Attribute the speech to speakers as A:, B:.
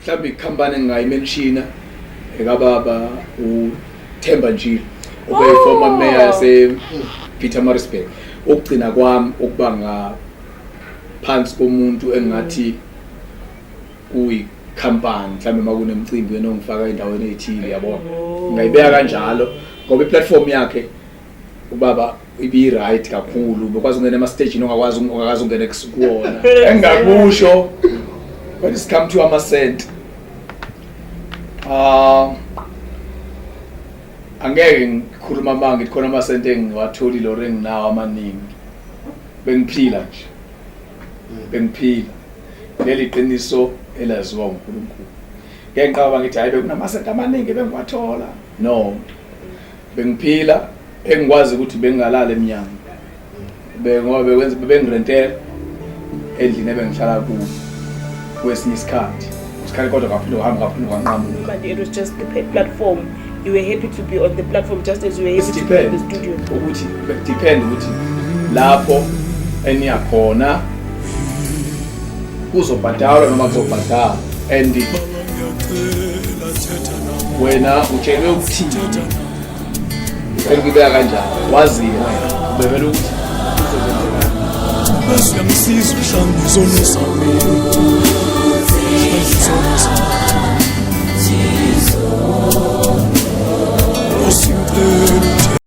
A: mhlawumbe ikhampani engingayimenshina ekababa uThemba Njili former mayor yase Pietermaritzburg. Ukugcina kwami ukuba ngaphansi komuntu engathi kuyikhampani mhlawumbe makunemicimbi enongifaka endaweni ethile yabona ngayibeka kanjalo ngoba iplatform yakhe ubaba ibi right kakhulu bekwazi ungena ema stage ongakazi ungena kuwona engakusho when it's come to amasent angeke ngikhuluma manje khona amasente engiwatholi lo ring nawo amaningi bengiphila nje bengiphila leli qiniso elaziwa uNkulunkulu ngeke ngiqaba ngithi hayi bekunamasente amaningi bengiwathola no bengiphila engikwazi ukuthi bengalala eminyango ngoba bekwenza bengirentela endlini ebengihlala kuyo kwesinye isikhathi kodwa kaphinde uhamba kaphinde kwanqamuka.
B: But it was just the platform. You were happy to be on the platform just as you were happy to be in the studio.
A: Ukuthi depend ukuthi lapho eniyakhona kuzobhadalwa noma kuzobhadala and wena utshelwe ukuthi ngibeka kanjalo wazile ubevela ukuthi
C: basiyamsiza mhlawumbe izono sami Jesus